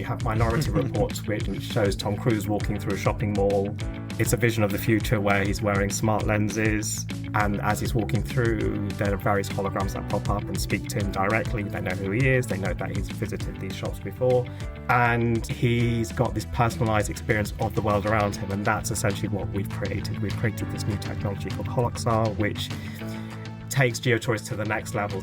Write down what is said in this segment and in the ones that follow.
have Minority Report, which shows Tom Cruise walking through a shopping mall. It's a vision of the future where he's wearing smart lenses, and as he's walking through, there are various holograms that pop up and speak to him directly. They know who he is, they know that he's visited these shops before, and he's got this personalized experience of the world around him, and that's essentially what we've created. We've created this new technology called Holoxar, which takes Geotourist to the next level.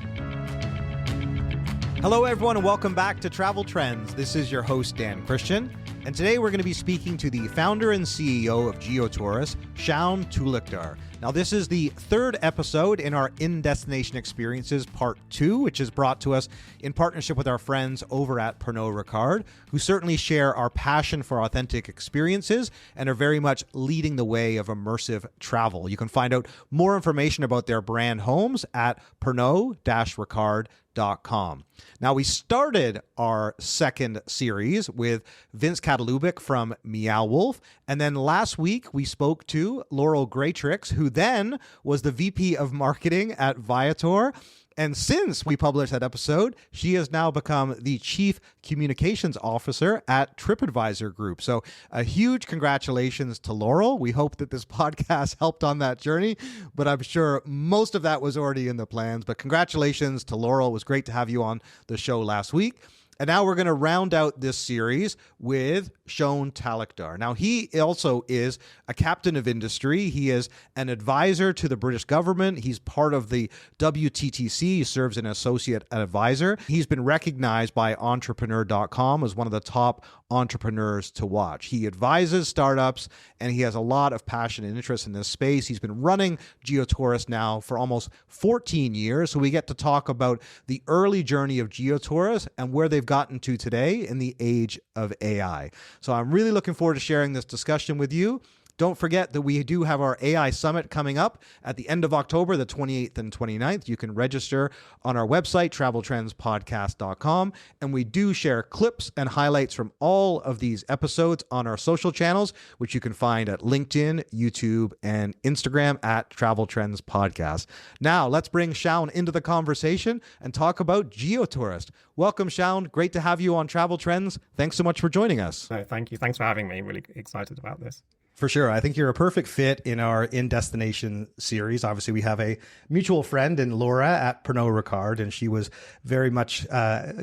Hello, everyone, and welcome back to Travel Trends. This is your host, Dan Christian, and today we're going to be speaking to the founder and CEO of Geotourist, Shaon Talukder. Now, this is the third episode in our In-Destination Experiences Part 2, which is brought to us in partnership with our friends over at Pernod Ricard, who certainly share our passion for authentic experiences and are very much leading the way of immersive travel. You can find out more information about their brand homes at pernod-ricard.com. Now, we started our second series with Vince Catalubic from Meow Wolf, and then last week we spoke to Laurel Graytrix, who then was the VP of Marketing at Viator. And since we published that episode, she has now become the Chief Communications Officer at TripAdvisor Group. So a huge congratulations to Laurel. We hope that this podcast helped on that journey, but I'm sure most of that was already in the plans. But congratulations to Laurel. It was great to have you on the show last week. And now we're going to round out this series with Shaon Talukder. Now, he also is a captain of industry. He is an advisor to the British government. He's part of the WTTC. He serves as an associate advisor. He's been recognized by Entrepreneur.com as one of the top entrepreneurs to watch. He advises startups, and he has a lot of passion and interest in this space. He's been running Geotourist now for almost 14 years. So we get to talk about the early journey of Geotourist and where they've gotten to today in the age of AI. So I'm really looking forward to sharing this discussion with you. Don't forget that we do have our AI Summit coming up at the end of October, the 28th and 29th. You can register on our website, traveltrendspodcast.com, and we do share clips and highlights from all of these episodes on our social channels, which you can find at LinkedIn, YouTube, and Instagram at Travel Trends Podcast. Now, let's bring Shaon into the conversation and talk about Geotourist. Welcome, Shaon. Great to have you on Travel Trends. Thanks so much for joining us. No, thank you. Thanks for having me. Really excited about this. For sure. I think you're a perfect fit in our In-Destination series. Obviously, we have a mutual friend in Laura at Pernod Ricard, and she was very much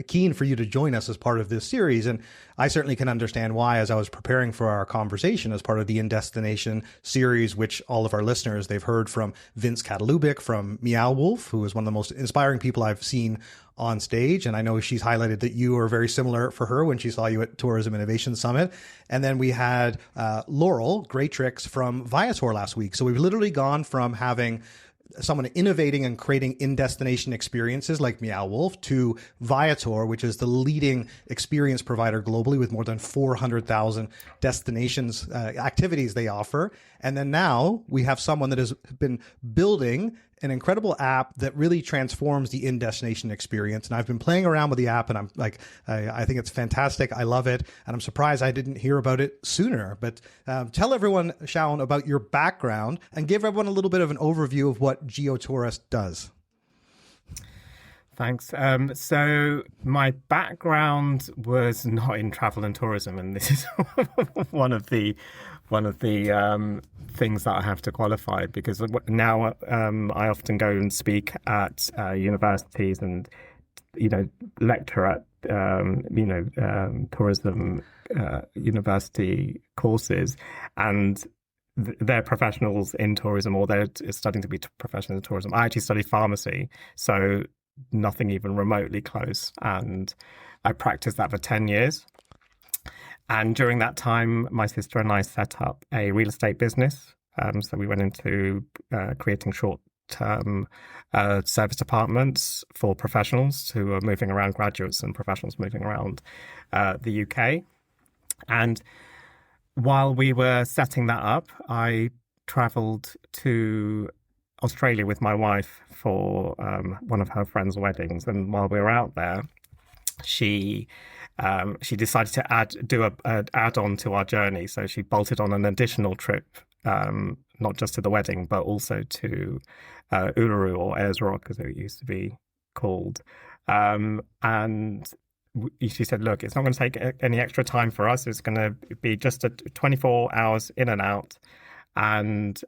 keen for you to join us as part of this series. And I certainly can understand why, as I was preparing for our conversation as part of the In-Destination series, which all of our listeners, they've heard from Vince Catalubic from Meow Wolf, who is one of the most inspiring people I've seen on stage. And I know she's highlighted that you are very similar for her when she saw you at Tourism Innovation Summit. And then we had Laurel Graytrix from Viator last week. So we've literally gone from having someone innovating and creating in-destination experiences like Meow Wolf to Viator, which is the leading experience provider globally with more than 400,000 destinations, activities they offer. And then now we have someone that has been building an incredible app that really transforms the in-destination experience. And I've been playing around with the app, and I'm like, I think it's fantastic. I love it. And I'm surprised I didn't hear about it sooner. But tell everyone, Shaon, about your background and give everyone a little bit of an overview of what Geotourist does. Thanks. So my background was not in travel and tourism, and this is one of the things that I have to qualify, because now I often go and speak at universities and lecture at tourism university courses, and they're professionals in tourism, or they're studying to be professionals in tourism. I actually studied pharmacy, so nothing even remotely close, and I practiced that for 10 years. And during that time, my sister and I set up a real estate business. So we went into creating short-term service apartments for professionals who are moving around, graduates and professionals moving around the UK. And while we were setting that up, I traveled to Australia with my wife for one of her friends' weddings. And while we were out there, she decided to do an add-on to our journey. So she bolted on an additional trip, not just to the wedding, but also to Uluru, or Ayers Rock, as it used to be called. And she said, look, it's not going to take any extra time for us. It's going to be just 24 hours in and out. And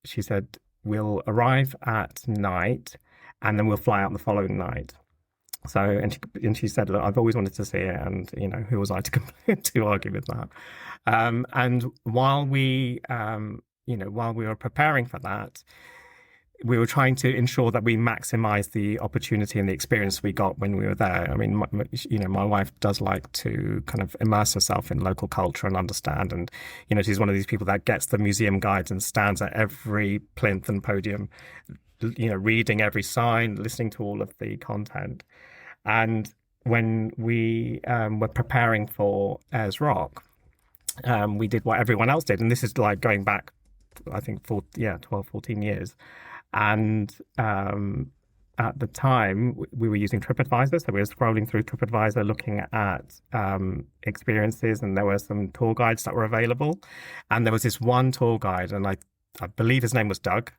she said, we'll arrive at night and then we'll fly out the following night. So, and she said, look, I've always wanted to see it. And, who was I to argue with that? And while we were preparing for that, we were trying to ensure that we maximize the opportunity and the experience we got when we were there. I mean, my wife does like to kind of immerse herself in local culture and understand. And, she's one of these people that gets the museum guides and stands at every plinth and podium, reading every sign, listening to all of the content. And when we were preparing for Ayers Rock, we did what everyone else did. And this is like going back, I think, 12, 14 years. And at the time, we were using TripAdvisor. So we were scrolling through TripAdvisor, looking at experiences, and there were some tour guides that were available. And there was this one tour guide, and I believe his name was Doug.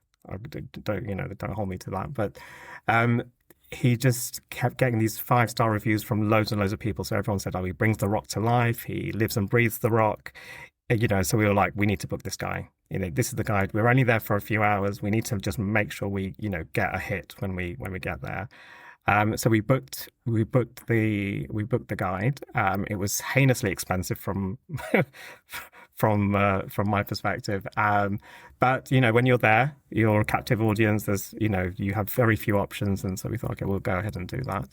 Don't hold me to that. But he just kept getting these 5-star reviews from loads and loads of people. So everyone said, oh, he brings the rock to life. He lives and breathes the rock. So we were like, we need to book this guy. This is the guide. We're only there for a few hours. We need to just make sure we, get a hit when we get there. So we booked the guide. It was heinously expensive from my perspective. But when you're there, you're a captive audience. There's you have very few options, and so we thought, okay, we'll go ahead and do that.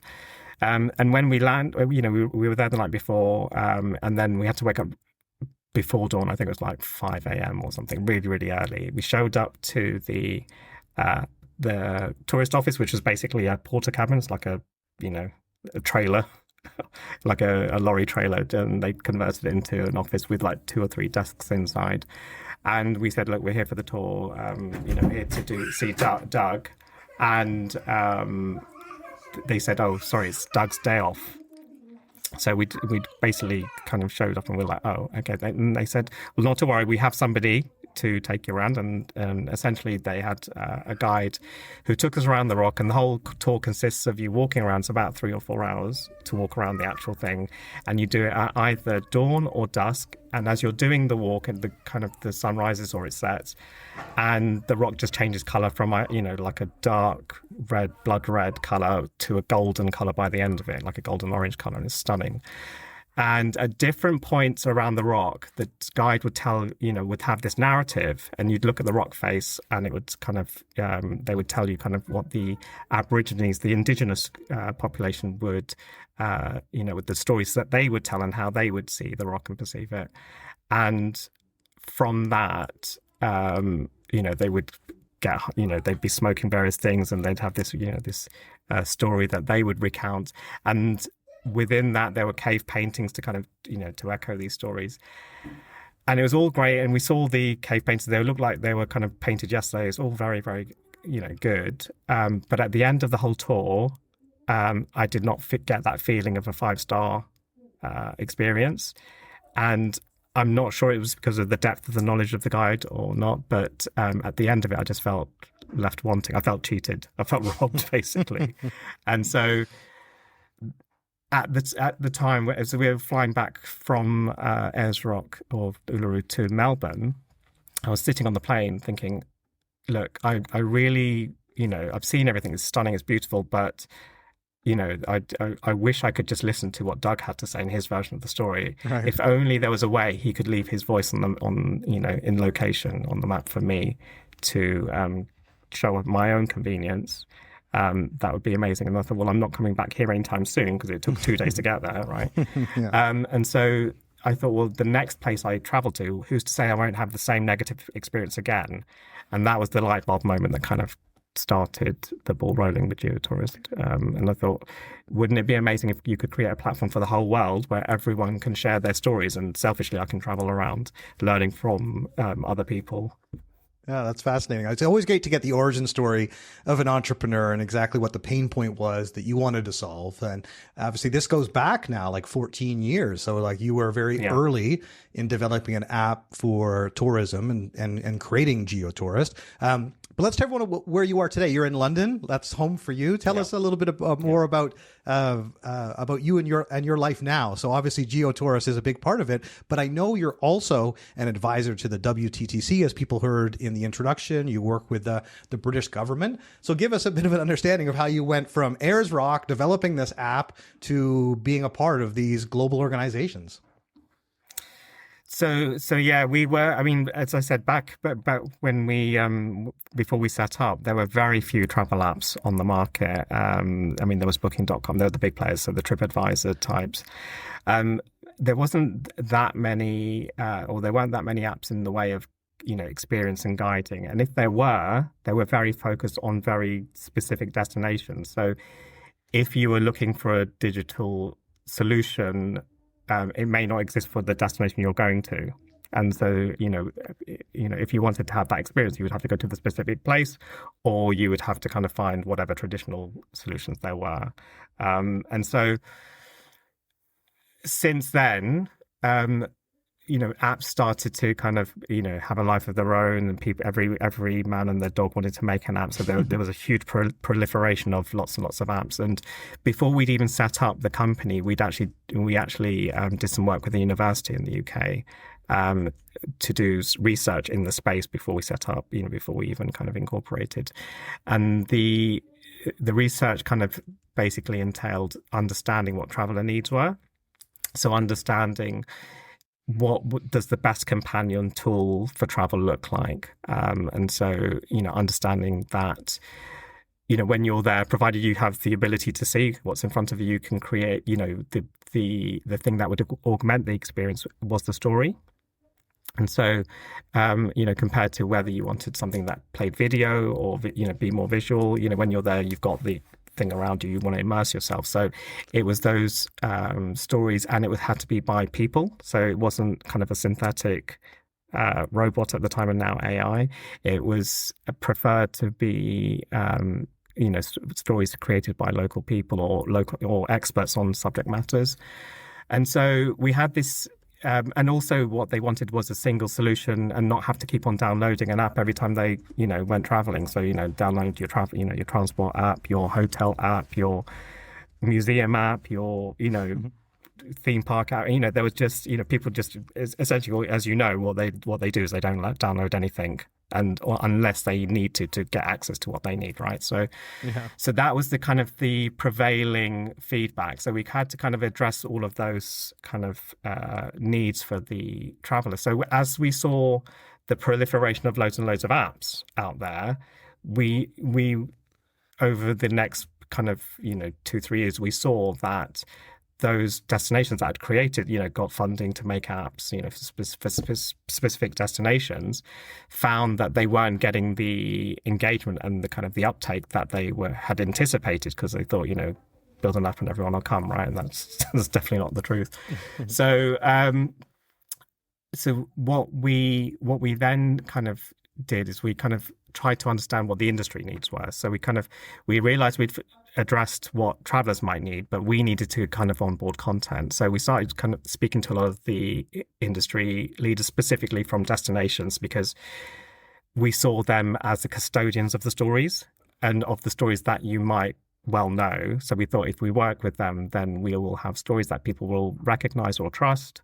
And when we land, we were there the night before, and then we had to wake up before dawn. I think it was like 5 a.m. or something, really, really early. We showed up to the tourist office, which was basically a porter cabin. It's like a trailer, like a lorry trailer, and they converted it into an office with like 2 or 3 desks inside. And we said, look, we're here for the tour, here to see Doug. And they said, oh, sorry, it's Doug's day off. So we basically kind of showed up and we're like, oh, okay. And they said, well, not to worry, we have somebody to take you around. And essentially they had a guide who took us around the rock, and the whole tour consists of you walking around. It's about 3 or 4 hours to walk around the actual thing. And you do it at either dawn or dusk. And as you're doing the walk, and the sun rises or it sets, and the rock just changes color from, like a dark red, blood red color to a golden color by the end of it, like a golden orange color, and it's stunning. And at different points around the rock, the guide would would have this narrative, and you'd look at the rock face, and it would they would tell you kind of what the Aborigines, the indigenous population would, with the stories that they would tell and how they would see the rock and perceive it. And from that, they would get, they'd be smoking various things, and they'd have this, this story that they would recount. And within that, there were cave paintings to kind of, to echo these stories. And it was all great. And we saw the cave paintings. They looked like they were kind of painted yesterday. It's all very, very, good. But at the end of the whole tour, I did not get that feeling of a 5-star experience. And I'm not sure it was because of the depth of the knowledge of the guide or not. But at the end of it, I just felt left wanting. I felt cheated. I felt robbed, basically. And so at the time, as we were flying back from Ayers Rock or Uluru to Melbourne, I was sitting on the plane thinking, look, I really, I've seen everything. It's stunning, it's beautiful, but, I wish I could just listen to what Doug had to say in his version of the story. Right. If only there was a way he could leave his voice in location on the map for me to show my own convenience. That would be amazing. And I thought, well, I'm not coming back here anytime soon because it took 2 days to get there, right? Yeah. And so I thought, well, the next place I travel to, who's to say I won't have the same negative experience again? And that was the light bulb moment that kind of started the ball rolling with Geotourist. And I thought, wouldn't it be amazing if you could create a platform for the whole world where everyone can share their stories, and selfishly I can travel around learning from other people. Yeah, that's fascinating. It's always great to get the origin story of an entrepreneur and exactly what the pain point was that you wanted to solve. And obviously this goes back now like 14 years. So like you were very early in developing an app for tourism and creating Geotourist. But let's tell everyone where you are today. You're in London. That's home for you. Tell us a little bit more about about you and your life now. So obviously, Geotourist is a big part of it. But I know you're also an advisor to the WTTC, as people heard in the introduction. You work with the British government. So give us a bit of an understanding of how you went from Ayers Rock, developing this app, to being a part of these global organizations. So yeah, we were. I mean, as I said, back when we before we set up, there were very few travel apps on the market. I mean, there was Booking.com. They were the big players, so the TripAdvisor types. There wasn't that many, or there weren't that many apps in the way of experience and guiding. And if there were, they were very focused on very specific destinations. So if you were looking for a digital solution, it may not exist for the destination you're going to. And so, if you wanted to have that experience, you would have to go to the specific place, or you would have to kind of find whatever traditional solutions there were. And so since then, apps started to kind of, have a life of their own, and people, every man and their dog wanted to make an app. So there was a huge proliferation of lots and lots of apps. And before we'd even set up the company, we actually did some work with the university in the UK to do research in the space before we set up, before we even kind of incorporated. And the research kind of basically entailed understanding what traveler needs were. So understanding what does the best companion tool for travel look like? And so, understanding that, when you're there, provided you have the ability to see what's in front of you, you can create, the thing that would augment the experience was the story. And so, compared to whether you wanted something that played video or, be more visual, when you're there, you've got the thing around you, you want to immerse yourself. So it was those stories, and it had to be by people. So it wasn't kind of a synthetic robot at the time, and now AI. It was preferred to be stories created by local people or experts on subject matters. And so we had this. And also what they wanted was a single solution and not have to keep on downloading an app every time they, went traveling. So, download your travel, your transport app, your hotel app, your museum app, your, theme park app. There was just, people just essentially, as what they do is they don't download anything, unless they need to get access to what they need, right? So that was the kind of the prevailing feedback. So we had to kind of address all of those kind of needs for the traveler. So as we saw the proliferation of loads and loads of apps out there, we over the next kind of 2-3 years, we saw that those destinations that I'd created, got funding to make apps, for specific destinations, found that they weren't getting the engagement and the kind of the uptake that they had anticipated, because they thought, build an app and everyone will come, right? And that's definitely not the truth. So what we then kind of did is we kind of tried to understand what the industry needs were. So we realized we'd addressed what travelers might need, but we needed to kind of onboard content. So we started kind of speaking to a lot of the industry leaders, specifically from destinations, because we saw them as the custodians of the stories and of the stories that you might well know. So we thought if we work with them, then we will have stories that people will recognize or trust,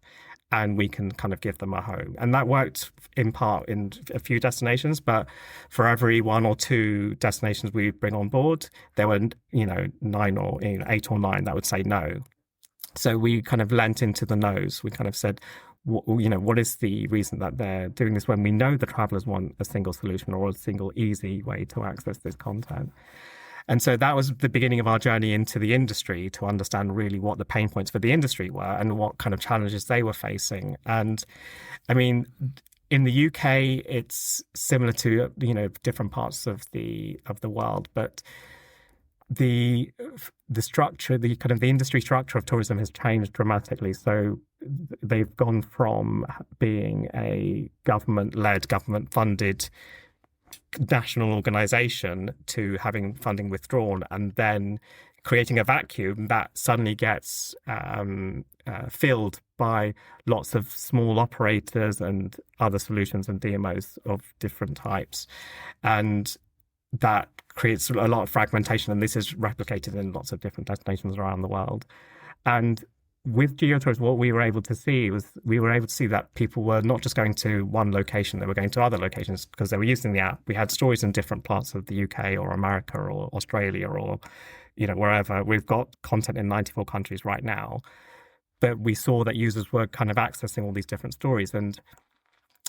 and we can kind of give them a home. And that worked in part in a few destinations, but for every 1 or 2 destinations we bring on board, there were, 9 or 8 or 9 that would say no. So we kind of lent into the no's. We kind of said, what is the reason that they're doing this when we know the travelers want a single solution or a single easy way to access this content? And so that was the beginning of our journey into the industry, to understand really what the pain points for the industry were and what kind of challenges they were facing. And I mean, in the UK, it's similar to, different parts of the world, but the structure, the kind of the industry structure of tourism has changed dramatically. So they've gone from being a government-led, government-funded national organization to having funding withdrawn, and then creating a vacuum that suddenly gets filled by lots of small operators and other solutions and DMOs of different types. And that creates a lot of fragmentation, and this is replicated in lots of different destinations around the world. And with Geotourist, what we were able to see was that people were not just going to one location, they were going to other locations because they were using the app. We had stories in different parts of the UK or America or Australia or, wherever. We've got content in 94 countries right now. But we saw that users were kind of accessing all these different stories. And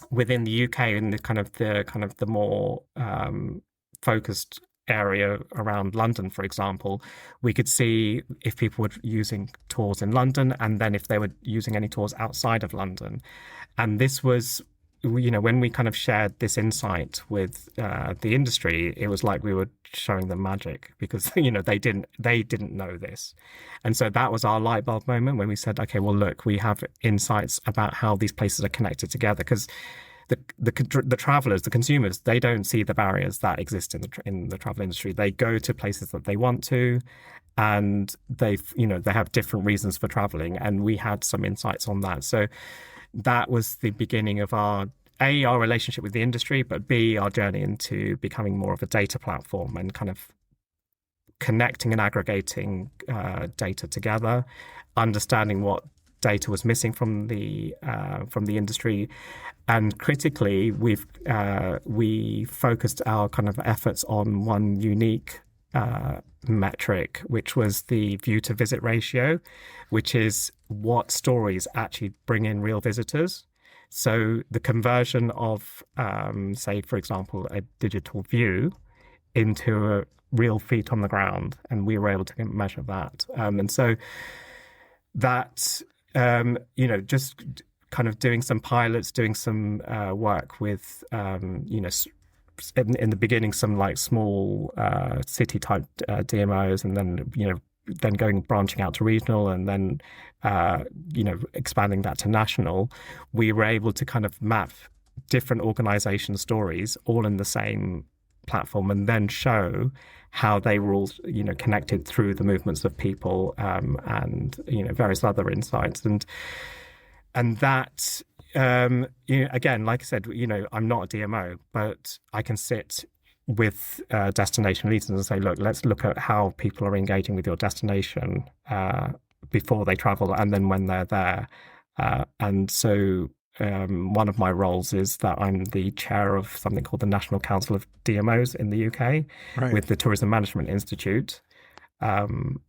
within the UK, in the more focused area around London, for example, we could see if people were using tours in London and then if they were using any tours outside of London. And this was, when we kind of shared this insight with the industry, it was like we were showing them magic because, they didn't know this. And so that was our light bulb moment when we said, okay, well, look, we have insights about how these places are connected together, because the travelers, the consumers, they don't see the barriers that exist in the travel industry. They go to places that they want to, and they have different reasons for traveling. And we had some insights on that. So that was the beginning of our relationship with the industry, but B, our journey into becoming more of a data platform and kind of connecting and aggregating data together, understanding what data was missing from the industry. And critically, we focused our kind of efforts on one unique metric, which was the view to visit ratio, which is what stories actually bring in real visitors. So the conversion of, say, for example, a digital view into a real feet on the ground, and we were able to measure that. And so that, just kind of doing some pilots, doing some work with, in the beginning, some like small city type DMOs, and then branching out to regional, and then expanding that to national. We were able to kind of map different organization stories all in the same platform, and then show how they were all connected through the movements of people, and various other insights. And that, again, like I said, I'm not a DMO, but I can sit with destination leaders and say, look, let's look at how people are engaging with your destination before they travel and then when they're there. And so one of my roles is that I'm the chair of something called the National Council of DMOs in the UK, right, with the Tourism Management Institute. And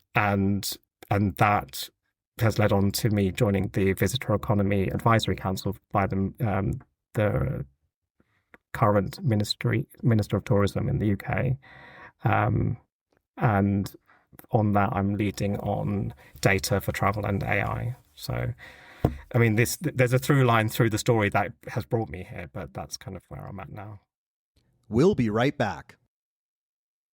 that has led on to me joining the Visitor Economy Advisory Council by the current Minister of Tourism in the UK. And on that, I'm leading on data for travel and AI. So, I mean, there's a through line through the story that has brought me here, but that's kind of where I'm at now. We'll be right back.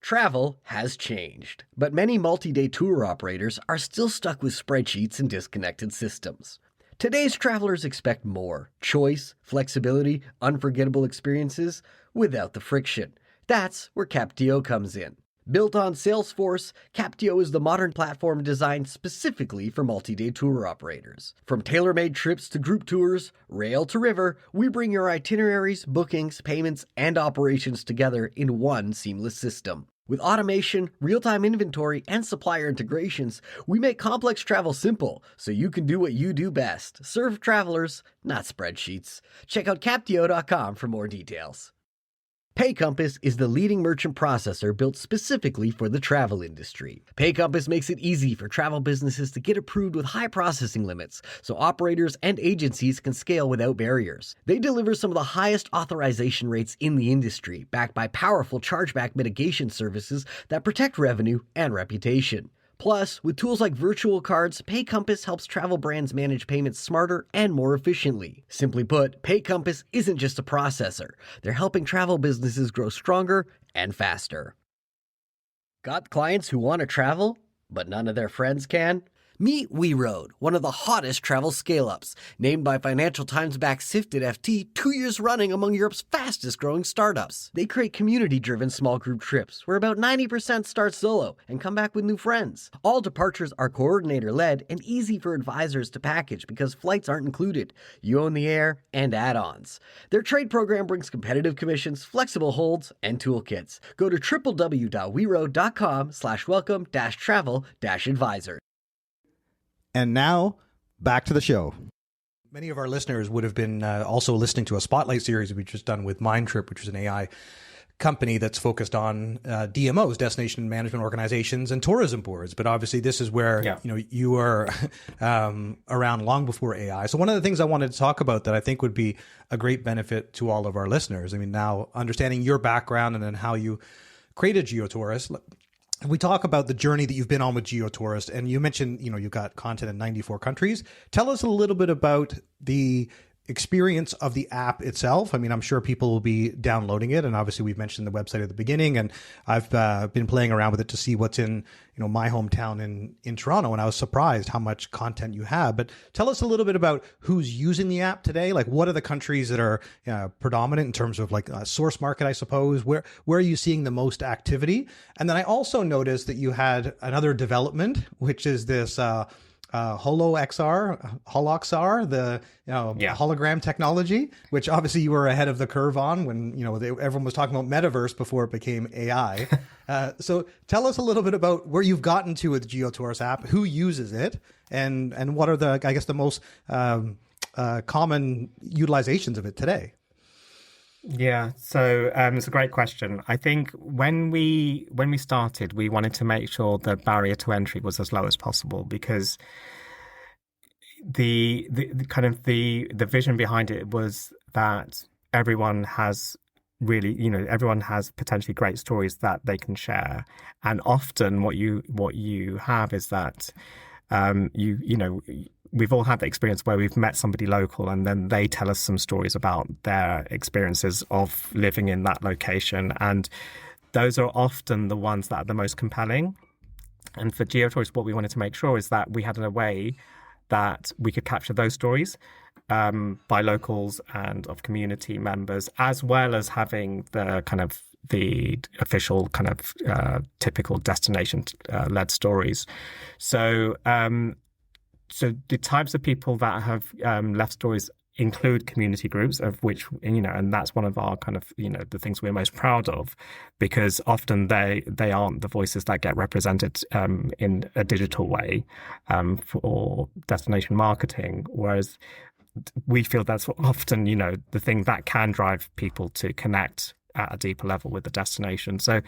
Travel has changed, but many multi-day tour operators are still stuck with spreadsheets and disconnected systems. Today's travelers expect more: choice, flexibility, unforgettable experiences without the friction. That's where Captio comes in. Built on Salesforce, Captio is the modern platform designed specifically for multi-day tour operators. From tailor-made trips to group tours, rail to river, we bring your itineraries, bookings, payments, and operations together in one seamless system. With automation, real-time inventory, and supplier integrations, we make complex travel simple so you can do what you do best: serve travelers, not spreadsheets. Check out Captio.com for more details. PayCompass is the leading merchant processor built specifically for the travel industry. PayCompass makes it easy for travel businesses to get approved with high processing limits, so operators and agencies can scale without barriers. They deliver some of the highest authorization rates in the industry, backed by powerful chargeback mitigation services that protect revenue and reputation. Plus, with tools like virtual cards, PayCompass helps travel brands manage payments smarter and more efficiently. Simply put, PayCompass isn't just a processor. They're helping travel businesses grow stronger and faster. Got clients who want to travel, but none of their friends can? Meet WeRoad, one of the hottest travel scale-ups, named by Financial Times-backed Sifted FT 2 years running among Europe's fastest-growing startups. They create community-driven small group trips, where about 90% start solo and come back with new friends. All departures are coordinator-led and easy for advisors to package because flights aren't included. You own the air and add-ons. Their trade program brings competitive commissions, flexible holds, and toolkits. Go to www.weroad.com/welcome-travel-advisor. And now, back to the show. Many of our listeners would have been also listening to a Spotlight series we've just done with Mindtrip, which is an AI company that's focused on DMOs, destination management organizations, and tourism boards. But obviously, this is where you were around long before AI. So one of the things I wanted to talk about that I think would be a great benefit to all of our listeners. I mean, now understanding your background and then how you created Geotourist. We talk about the journey that you've been on with Geotourist, and you mentioned, you've got content in 94 countries. Tell us a little bit about the experience of the app itself. I mean, I'm sure people will be downloading it, and obviously we've mentioned the website at the beginning, and I've been playing around with it to see what's in my hometown in Toronto, and I was surprised how much content you have. But tell us a little bit about who's using the app today. Like, what are the countries that are predominant in terms of like source market, I suppose? Where are you seeing the most activity? And then I also noticed that you had another development, which is this Holoxar, the hologram technology, which obviously you were ahead of the curve on when everyone was talking about metaverse before it became AI. So tell us a little bit about where you've gotten to with the Geotourist app, who uses it, and what are the most common utilizations of it today. Yeah, so it's a great question. I think when we started, we wanted to make sure the barrier to entry was as low as possible, because the vision behind it was that everyone has potentially great stories that they can share, and often what you have is that we've all had the experience where we've met somebody local and then they tell us some stories about their experiences of living in that location. And those are often the ones that are the most compelling. And for Geotourist, what we wanted to make sure is that we had a way that we could capture those stories by locals and of community members, as well as having the official typical destination led stories. So the types of people that have left stories include community groups, of which, and that's one of our the things we're most proud of, because often they aren't the voices that get represented in a digital way for destination marketing, whereas we feel that's often, the thing that can drive people to connect at a deeper level with the destination. So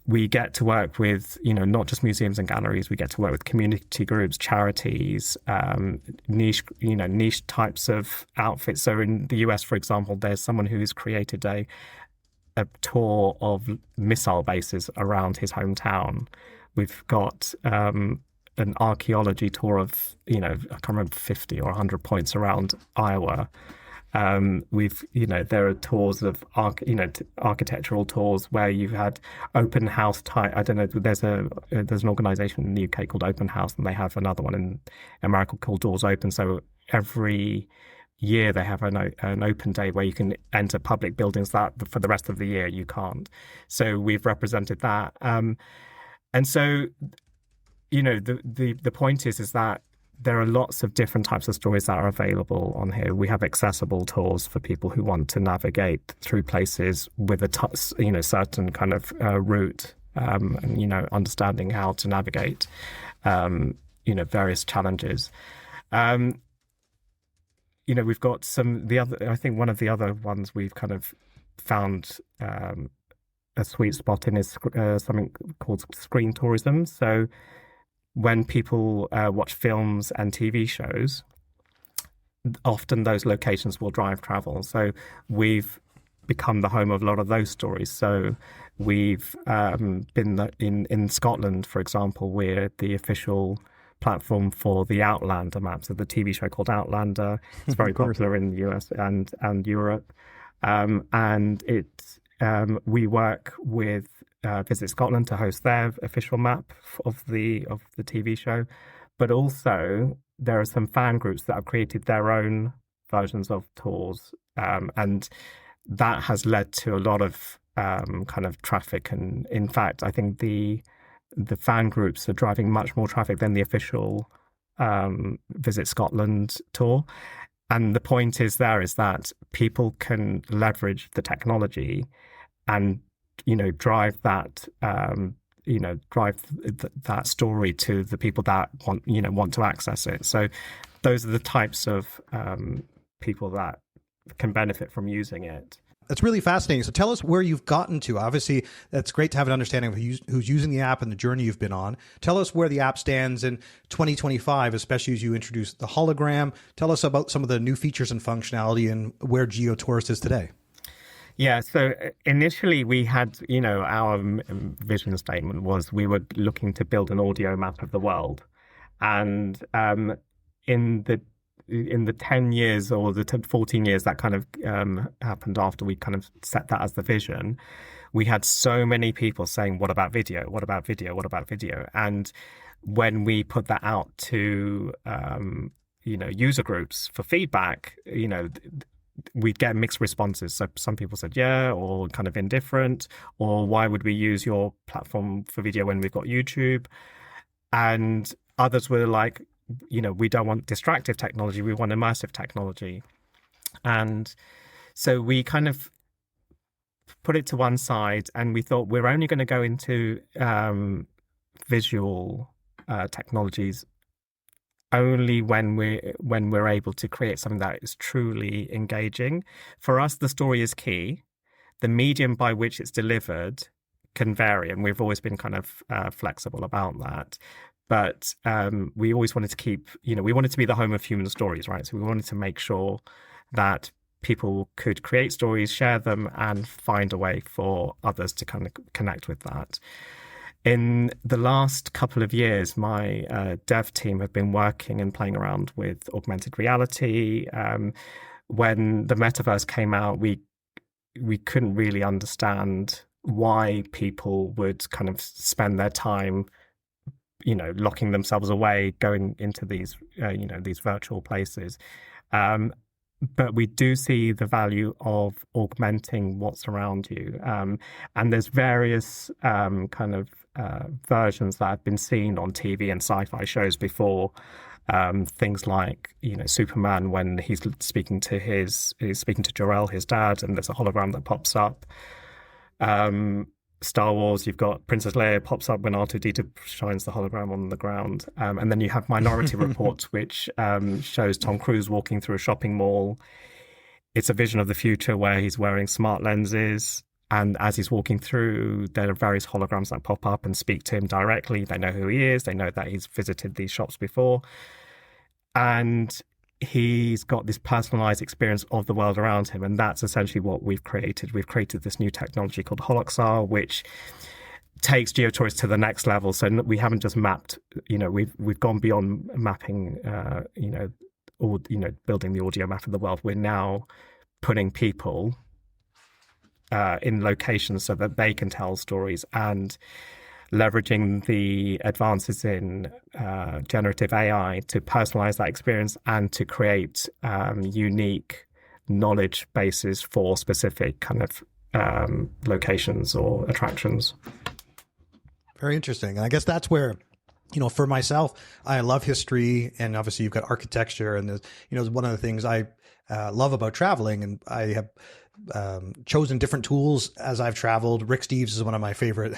we get to work with, not just museums and galleries. We get to work with community groups, charities, niche types of outfits. So in the US, for example, there's someone who's created a tour of missile bases around his hometown. We've got an archaeology tour of, I can't remember, 50 or 100 points around Iowa. There are tours of architectural tours where you've had open house type. I don't know. There's an organisation in the UK called Open House, and they have another one in America called Doors Open. So every year they have an open day where you can enter public buildings that for the rest of the year you can't. So we've represented that, and so the point is that there are lots of different types of stories that are available on here. We have accessible tours for people who want to navigate through places with a certain kind of route, and understanding how to navigate various challenges. We've got I think one of the other ones we've kind of found a sweet spot in is something called screen tourism. So when people watch films and TV shows, often those locations will drive travel. So we've become the home of a lot of those stories. So we've been in Scotland, for example. We're the official platform for the Outlander map. So the TV show called Outlander. It's very popular in the US and Europe. And we work with Visit Scotland to host their official map of the TV show. but also there are some fan groups that have created their own versions of tours, and that has led to a lot of kind of traffic. And in fact, I think the fan groups are driving much more traffic than the official Visit Scotland tour. And the point is that people can leverage the technology and, drive that, that story to the people that want to access it. So those are the types of people that can benefit from using it. That's really fascinating. So tell us where you've gotten to. Obviously, that's great to have an understanding of who's using the app and the journey you've been on. Tell us where the app stands in 2025, especially as you introduce the hologram. Tell us about some of the new features and functionality and where Geotourist is today. Yeah, so initially we had, our vision statement was we were looking to build an audio map of the world. And in the 10 years or the 14 years that kind of happened after we kind of set that as the vision, we had so many people saying, what about video? What about video? What about video? And when we put that out to, user groups for feedback, we'd get mixed responses. So some people said, yeah, or kind of indifferent, or why would we use your platform for video when we've got YouTube? And others were like, we don't want distractive technology, we want immersive technology. And so we kind of put it to one side and we thought we're only going to go into visual technologies only when we're able to create something that is truly engaging. For us, the story is key. The medium by which it's delivered can vary, and we've always been kind of flexible about that. But we always wanted to keep, we wanted to be the home of human stories, right? So we wanted to make sure that people could create stories, share them, and find a way for others to kind of connect with that. In the last couple of years, my dev team have been working and playing around with augmented reality. When the metaverse came out, we couldn't really understand why people would kind of spend their time locking themselves away, going into these, these virtual places. But we do see the value of augmenting what's around you. And there's various kind of versions that have been seen on TV and sci-fi shows before. Things like, Superman, when he's speaking to Jor-El, his dad, and there's a hologram that pops up. Star Wars, you've got Princess Leia pops up when R2-D2 shines the hologram on the ground. And then you have Minority Report, which shows Tom Cruise walking through a shopping mall. It's a vision of the future where he's wearing smart lenses. And as he's walking through, there are various holograms that pop up and speak to him directly. They know who he is. They know that he's visited these shops before. And he's got this personalized experience of the world around him. And that's essentially what we've created. We've created this new technology called Holoxar, which takes Geotourist to the next level. So we haven't just mapped, we've gone beyond mapping, or, building the audio map of the world. We're now putting people in locations so that they can tell stories, and leveraging the advances in generative AI to personalize that experience and to create unique knowledge bases for specific kind of locations or attractions. Very interesting. And I guess that's where, for myself, I love history, and obviously you've got architecture, and one of the things I love about traveling, and I have chosen different tools as I've traveled. Rick Steves is one of my favorite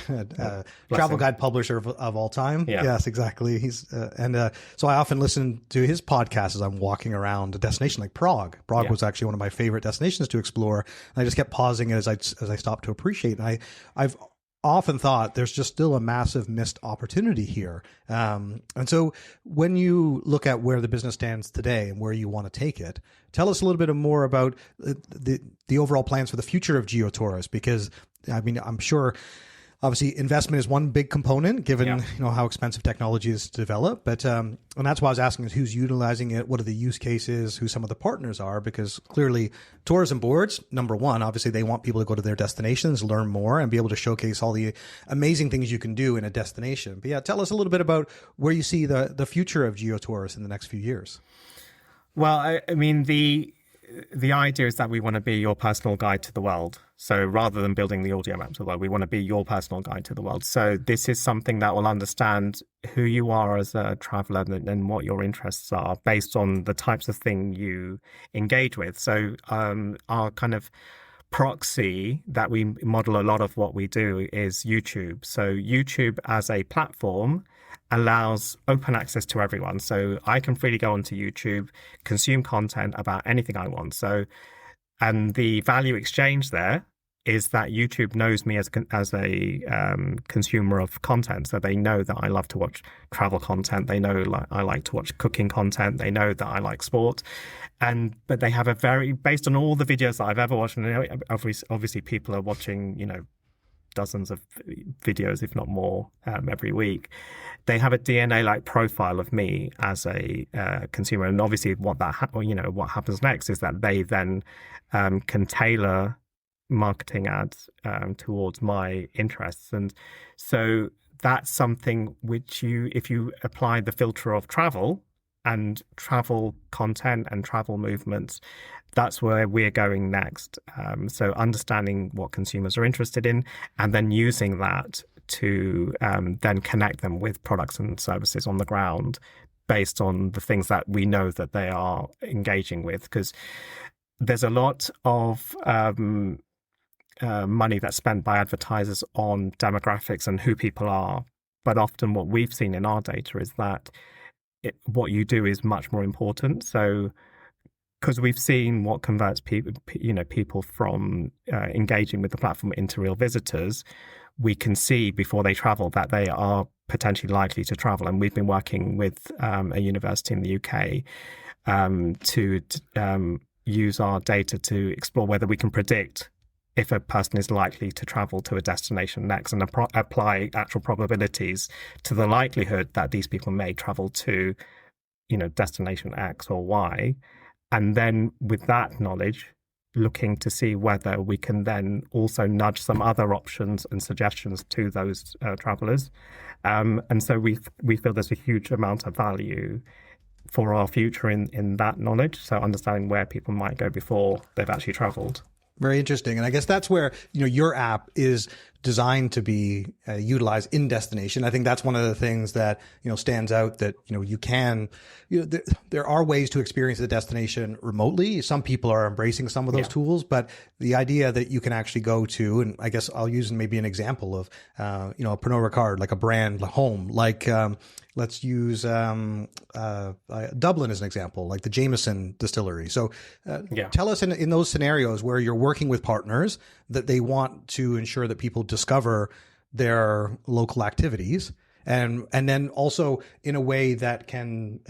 travel guide publisher of all time. Yeah. Yes, exactly. He's so I often listen to his podcast as I'm walking around a destination like Prague. Prague was actually one of my favorite destinations to explore. And I just kept pausing as I stopped to appreciate. And I've often thought there's just still a massive missed opportunity here. And so when you look at where the business stands today and where you want to take it, tell us a little bit more about the overall plans for the future of Geotourist, because I'm sure Obviously, investment is one big component, given Yeah. how expensive technology is to develop. But and that's why I was asking is who's utilizing it, what are the use cases, who some of the partners are, because clearly tourism boards, number one, obviously they want people to go to their destinations, learn more, and be able to showcase all the amazing things you can do in a destination. But yeah, tell us a little bit about where you see the future of Geotourist in the next few years. Well, I mean, the idea is that we want to be your personal guide to the world. So rather than building the audio map to the world, we want to be your personal guide to the world. So this is something that will understand who you are as a traveler and what your interests are based on the types of thing you engage with. So our kind of proxy that we model a lot of what we do is YouTube. So YouTube as a platform allows open access to everyone. So I can freely go onto YouTube, consume content about anything I want. So, and the value exchange there is that YouTube knows me as a consumer of content. So they know that I love to watch travel content. They know I like to watch cooking content. They know that I like sport. But they have based on all the videos that I've ever watched, and obviously people are watching, dozens of videos, if not more, every week. They have a DNA-like profile of me as a consumer, and obviously what happens next is that they then can tailor marketing ads towards my interests, and so that's something which if you apply the filter of travel and travel content and travel movements, that's where we're going next. So understanding what consumers are interested in and then using that to then connect them with products and services on the ground based on the things that we know that they are engaging with. Because there's a lot of money that's spent by advertisers on demographics and who people are. But often what we've seen in our data is that what you do is much more important. So because we've seen what converts people from engaging with the platform into real visitors, we can see before they travel that they are potentially likely to travel. And we've been working with a university in the UK to use our data to explore whether we can predict if a person is likely to travel to a destination next and apply actual probabilities to the likelihood that these people may travel to, destination X or Y. And then with that knowledge, looking to see whether we can then also nudge some other options and suggestions to those travelers. And so we feel there's a huge amount of value for our future in that knowledge. So understanding where people might go before they've actually traveled. Very interesting. And I guess that's where, your app is designed to be utilized in destination. I think that's one of the things that, stands out that, you can, there are ways to experience the destination remotely. Some people are embracing some of those tools, but the idea that you can actually go to, and I guess I'll use maybe an example of, a Pernod Ricard, like a brand home, like, let's use Dublin as an example, like the Jameson distillery. So tell us in those scenarios where you're working with partners that they want to ensure that people discover their local activities and then also in a way that can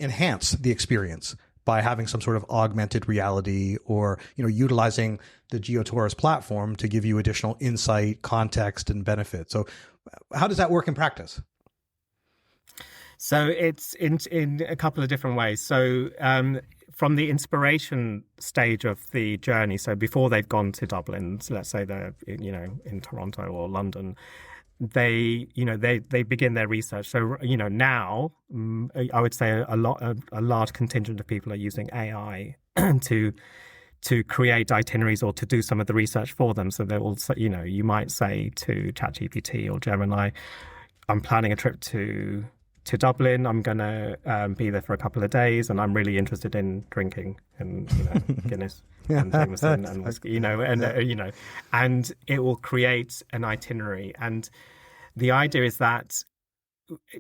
enhance the experience by having some sort of augmented reality or, utilizing the Geotourist platform to give you additional insight, context, and benefit. So how does that work in practice? So it's in a couple of different ways. So from the inspiration stage of the journey, so before they've gone to Dublin, so let's say they're in Toronto or London, they begin their research. So now I would say a large contingent of people are using AI to create itineraries or to do some of the research for them. So they're also you might say to ChatGPT or Gemini, I'm planning a trip to Dublin. I'm going to be there for a couple of days, and I'm really interested in drinking and Guinness and Jameson and whiskey, and it will create an itinerary. And the idea is that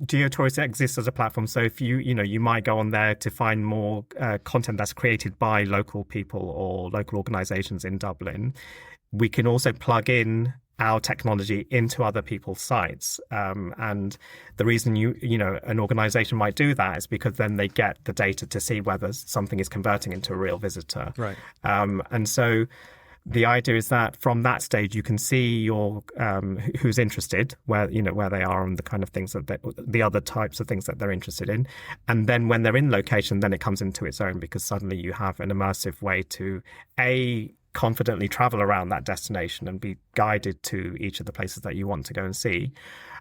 Geotourist exists as a platform. So if you might go on there to find more content that's created by local people or local organizations in Dublin. We can also plug in our technology into other people's sites. And the reason an organization might do that is because then they get the data to see whether something is converting into a real visitor. Right. And so the idea is that from that stage you can see your who's interested, where they are, and the kind of things that the other types of things that they're interested in, and then when they're in location, then it comes into its own, because suddenly you have an immersive way to confidently travel around that destination and be guided to each of the places that you want to go and see,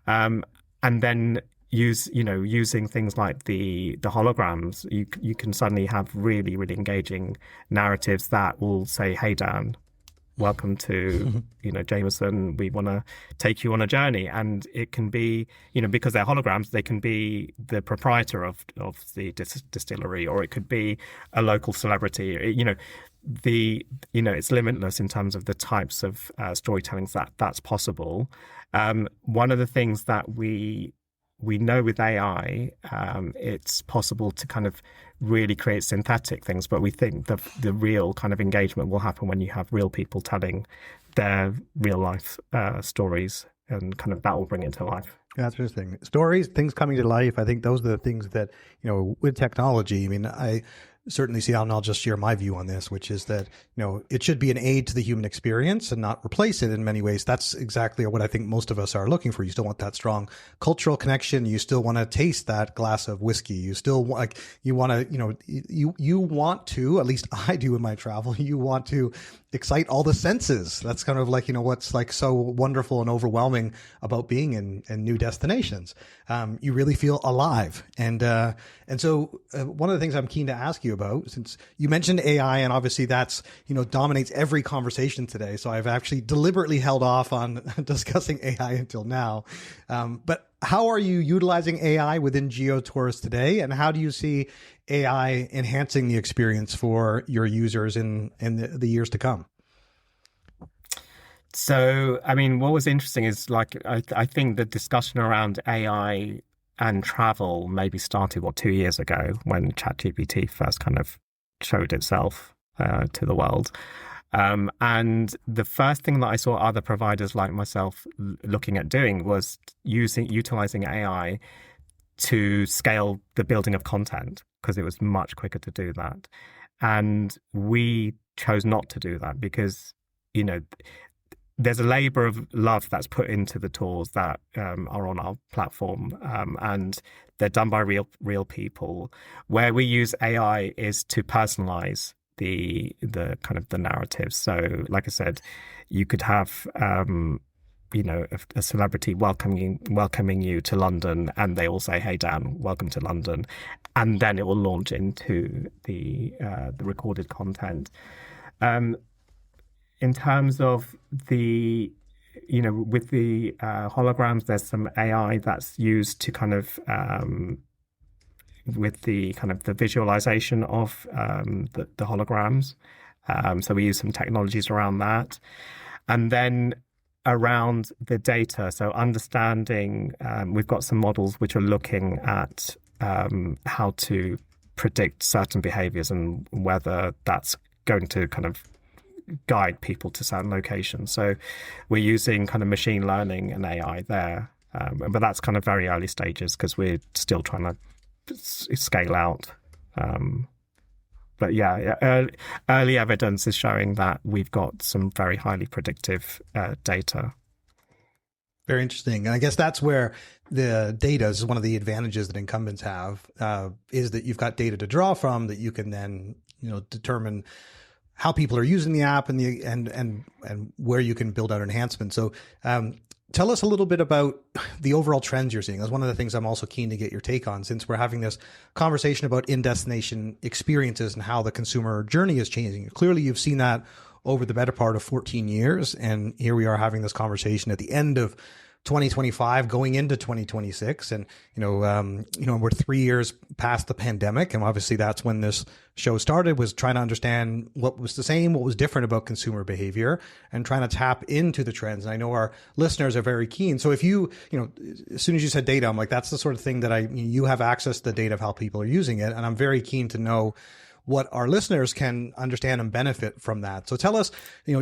and then using things like the holograms, you can suddenly have really, really engaging narratives that will say, "Hey Dan, welcome to Jameson. We want to take you on a journey." And it can be, because they're holograms, they can be the proprietor of the distillery, or it could be a local celebrity. It's limitless in terms of the types of storytellings that's possible. One of the things that we know with AI, it's possible to kind of really create synthetic things, but we think the real kind of engagement will happen when you have real people telling their real life stories, and kind of that will bring it to life. That's interesting. Stories, things coming to life. I think those are the things that, with technology, I mean, I certainly see, and I'll just share my view on this, which is that, it should be an aid to the human experience and not replace it in many ways. That's exactly what I think most of us are looking for. You still want that strong cultural connection. You still want to taste that glass of whiskey. You still you want to, at least I do in my travel, you want to excite all the senses. That's kind of like, what's like so wonderful and overwhelming about being in new destinations. You really feel alive. And so one of the things I'm keen to ask you about, since you mentioned AI, and obviously that's, dominates every conversation today. So I've actually deliberately held off on discussing AI until now. But how are you utilizing AI within Geotourist today? And how do you see AI enhancing the experience for your users in the years to come? So, I mean, what was interesting is I think the discussion around AI and travel maybe started 2 years ago, when ChatGPT first kind of showed itself to the world. And the first thing that I saw other providers like myself looking at doing was utilizing AI to scale the building of content, because it was much quicker to do that. And we chose not to do that because, there's a labor of love that's put into the tools that are on our platform, and they're done by real people. Where we use AI is to personalize the kind of the narrative. So, like I said, you could have a celebrity welcoming you to London, and they all say, "Hey Dan, welcome to London," and then it will launch into the recorded content. In terms of with the holograms, there's some AI that's used to kind of with the kind of the visualization of the holograms. So we use some technologies around that, and then around the data. So understanding, we've got some models which are looking at how to predict certain behaviors and whether that's going to kind of guide people to certain locations. So we're using kind of machine learning and AI there, but that's kind of very early stages because we're still trying to scale out. But yeah, early evidence is showing that we've got some very highly predictive data. Very interesting. And I guess that's where the data is one of the advantages that incumbents have, is that you've got data to draw from that you can then, determine how people are using the app and where you can build out enhancements. So tell us a little bit about the overall trends you're seeing. That's one of the things I'm also keen to get your take on, since we're having this conversation about in-destination experiences and how the consumer journey is changing. Clearly, you've seen that over the better part of 14 years. And here we are having this conversation at the end of 2025 going into 2026. And, we're 3 years past the pandemic. And obviously that's when this show started, was trying to understand what was the same, what was different about consumer behavior, and trying to tap into the trends. And I know our listeners are very keen. So if you, as soon as you said data, I'm like, that's the sort of thing that you have access to the data of how people are using it. And I'm very keen to know what our listeners can understand and benefit from that. So tell us,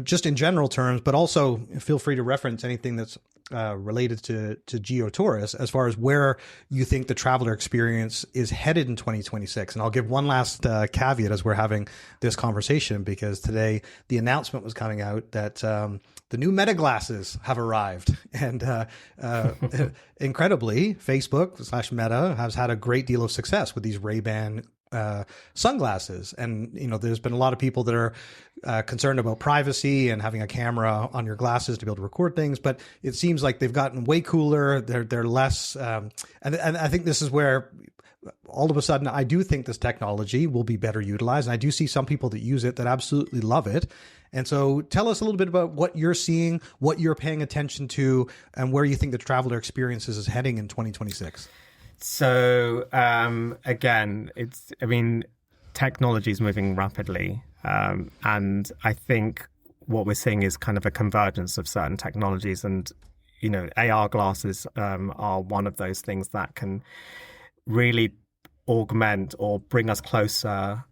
just in general terms, but also feel free to reference anything that's related to Geotourist as far as where you think the traveler experience is headed in 2026. And I'll give one last caveat as we're having this conversation, because today the announcement was coming out that the new Meta glasses have arrived. And incredibly, Facebook/Meta has had a great deal of success with these Ray-Ban sunglasses. And, there's been a lot of people that are concerned about privacy and having a camera on your glasses to be able to record things. But it seems like they've gotten way cooler. They're less. And I think this is where all of a sudden I do think this technology will be better utilized. And I do see some people that use it that absolutely love it. And so tell us a little bit about what you're seeing, what you're paying attention to, and where you think the traveler experiences is heading in 2026. So again, technology is moving rapidly. And I think what we're seeing is kind of a convergence of certain technologies. And, AR glasses are one of those things that can really augment or bring us closer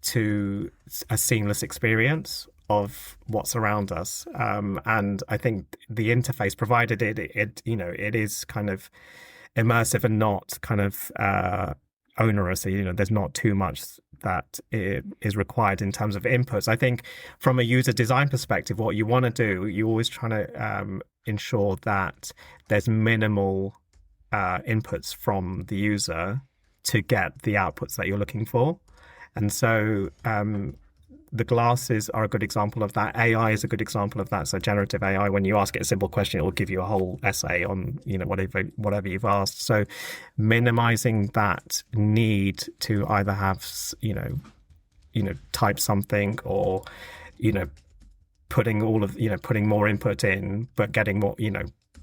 to a seamless experience of what's around us. And I think the interface, provided it is kind of immersive and not kind of onerous. There's not too much that is required in terms of inputs. I think from a user design perspective, what you want to do, you're always trying to ensure that there's minimal inputs from the user to get the outputs that you're looking for. And so the glasses are a good example of that. AI is a good example of that. So generative AI, when you ask it a simple question, it will give you a whole essay on whatever you've asked. So minimizing that need to either have type something or putting putting more input in, but getting more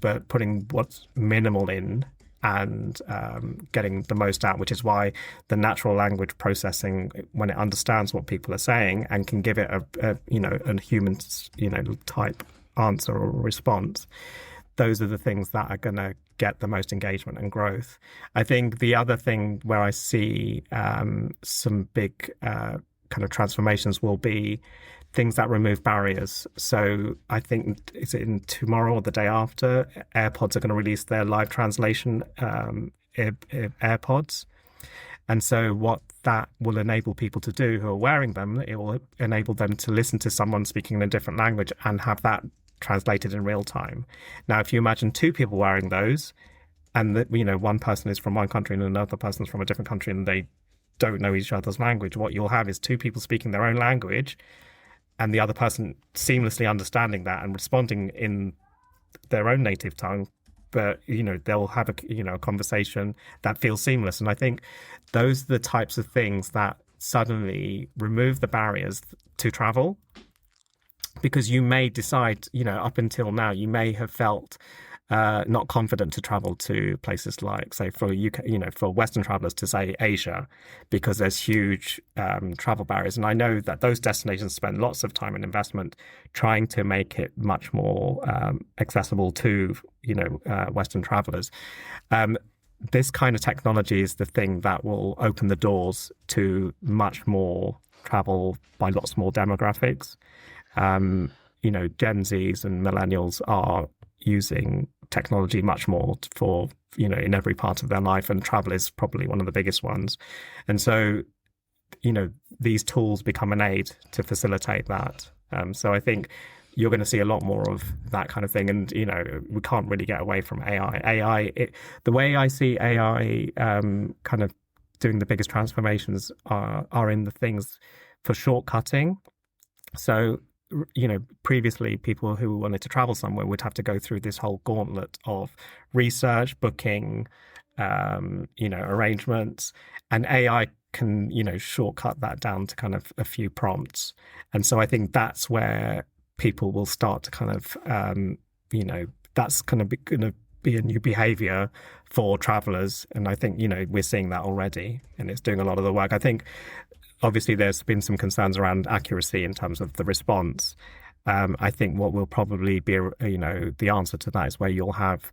but putting what's minimal in and getting the most out, which is why the natural language processing, when it understands what people are saying and can give it a human type answer or response, those are the things that are going to get the most engagement and growth. I think the other thing where I see some big kind of transformations will be things that remove barriers. So I think is it in tomorrow or the day after, AirPods are going to release their live translation AirPods. And so what that will enable people to do who are wearing them, it will enable them to listen to someone speaking in a different language and have that translated in real time. Now, if you imagine two people wearing those and one person is from one country and another person is from a different country and they don't know each other's language, what you'll have is two people speaking their own language and the other person seamlessly understanding that and responding in their own native tongue, but they'll have a conversation that feels seamless. And I think those are the types of things that suddenly remove the barriers to travel, because you may decide, up until now, you may have felt not confident to travel to places like, say, for UK, for Western travelers to say Asia, because there's huge travel barriers. And I know that those destinations spend lots of time and investment trying to make it much more accessible to, Western travelers. This kind of technology is the thing that will open the doors to much more travel by lots more demographics. Gen Zs and millennials are using technology much more for, in every part of their life, and travel is probably one of the biggest ones. And so, these tools become an aid to facilitate that. So I think you're going to see a lot more of that kind of thing. And, we can't really get away from AI. The way I see AI kind of doing the biggest transformations are in the things for shortcutting. So, previously people who wanted to travel somewhere would have to go through this whole gauntlet of research, booking, arrangements, and AI can, shortcut that down to kind of a few prompts. And so I think that's where people will start to kind of, that's going to be a new behavior for travelers. And I think, we're seeing that already, and it's doing a lot of the work. I think obviously there's been some concerns around accuracy in terms of the response. I think what will probably be, the answer to that is where you'll have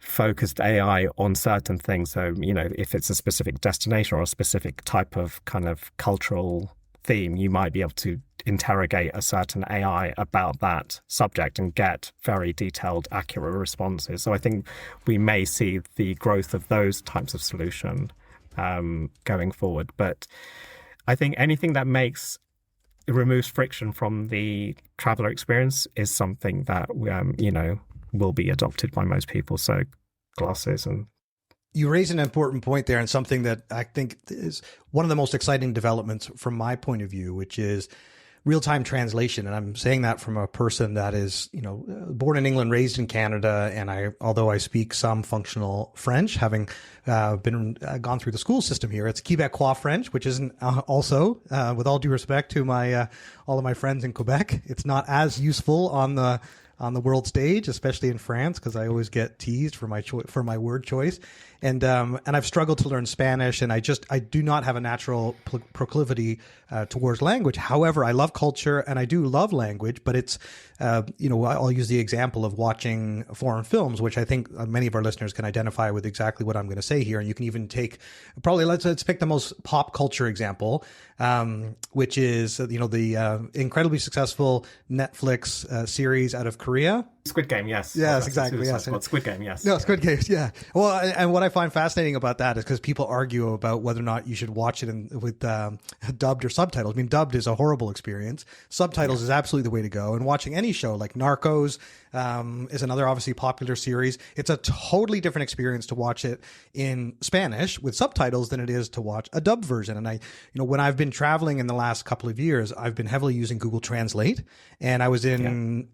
focused AI on certain things. So, if it's a specific destination or a specific type of kind of cultural theme, you might be able to interrogate a certain AI about that subject and get very detailed, accurate responses. So I think we may see the growth of those types of solution going forward. But I think anything that removes friction from the traveler experience is something that will be adopted by most people. So glasses. And you raise an important point there, and something that I think is one of the most exciting developments from my point of view, which is real-time translation. And I'm saying that from a person that is, born in England, raised in Canada. And although I speak some functional French, having gone through the school system here, it's Quebecois French, which isn't also, with all due respect to all of my friends in Quebec, it's not as useful on the world stage, especially in France, because I always get teased for my word choice. And I've struggled to learn Spanish, and I do not have a natural proclivity towards language. However, I love culture and I do love language, but it's, I'll use the example of watching foreign films, which I think many of our listeners can identify with exactly what I'm going to say here. And you can even take let's pick the most pop culture example, which is, the incredibly successful Netflix series out of Korea. Squid Game, yes. Yes, exactly. Yes. Squid Game, yes. No, Squid Game, yeah. Well, and what I find fascinating about that is because people argue about whether or not you should watch it with dubbed or subtitles. I mean, dubbed is a horrible experience. Subtitles is absolutely the way to go. And watching any show like Narcos is another obviously popular series. It's a totally different experience to watch it in Spanish with subtitles than it is to watch a dubbed version. And when I've been traveling in the last couple of years, I've been heavily using Google Translate. And I was in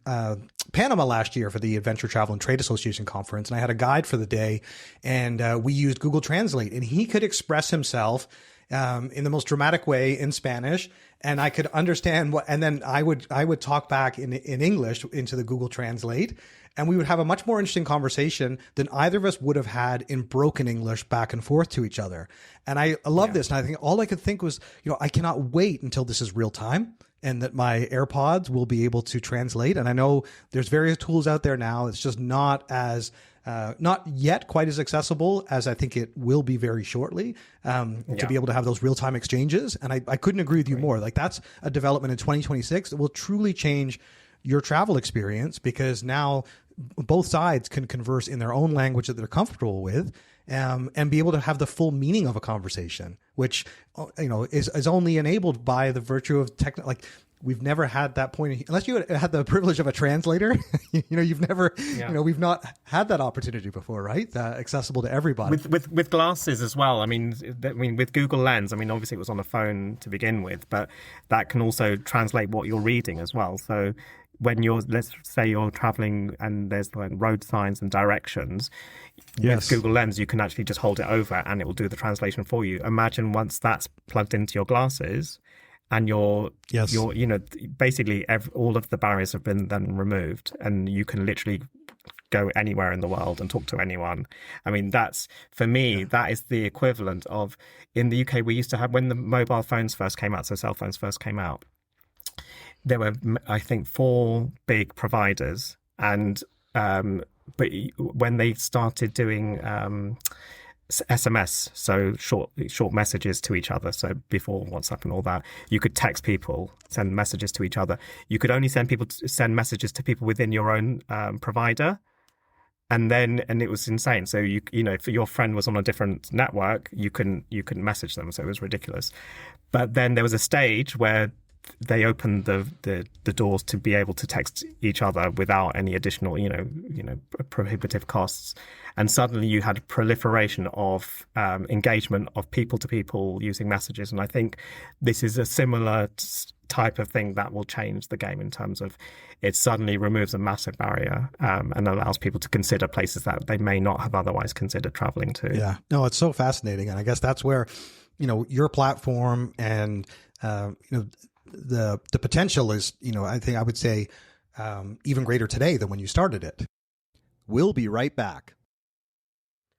Panama last year for the Adventure Travel and Trade Association conference, and I had a guide for the day, and we used Google Translate, and he could express himself in the most dramatic way in Spanish, and I could understand and then I would talk back in English into the Google Translate, and we would have a much more interesting conversation than either of us would have had in broken English back and forth to each other. And I love this, and I think all I could think was, I cannot wait until this is real time, and that my AirPods will be able to translate. And I know there's various tools out there now. It's just not yet quite as accessible as I think it will be very shortly, to be able to have those real-time exchanges. And I couldn't agree with you more. Like, that's a development in 2026 that will truly change your travel experience, because now both sides can converse in their own language that they're comfortable with, and be able to have the full meaning of a conversation, which is only enabled by the virtue of like, we've never had that point unless you had the privilege of a translator. You've never, we've not had that opportunity before, right? Accessible to everybody. With glasses as well. I mean, with Google Lens, obviously it was on a phone to begin with, but that can also translate what you're reading as well. So when let's say you're traveling and there's like road signs and directions, with Google Lens, you can actually just hold it over and it will do the translation for you. Imagine once that's plugged into your glasses and you're basically all of the barriers have been then removed, and you can literally go anywhere in the world and talk to anyone. I mean, that's, for me, that is the equivalent of, in the UK, we used to have, when the mobile phones first came out, so cell phones first came out, there were, I think, 4 big providers, and but when they started doing SMS, so short messages to each other, so before WhatsApp and all that, you could text people, send messages to each other. You could only send messages to people within your own provider. And it was insane. So if your friend was on a different network, you couldn't message them. So it was ridiculous. But then there was a stage where they opened the doors to be able to text each other without any additional, prohibitive costs. And suddenly you had a proliferation of engagement of people to people using messages. And I think this is a similar type of thing that will change the game, in terms of it suddenly removes a massive barrier and allows people to consider places that they may not have otherwise considered traveling to. Yeah, no, it's so fascinating. And I guess that's where, your platform and, the potential is, I think I would say even greater today than when you started it. We'll be right back.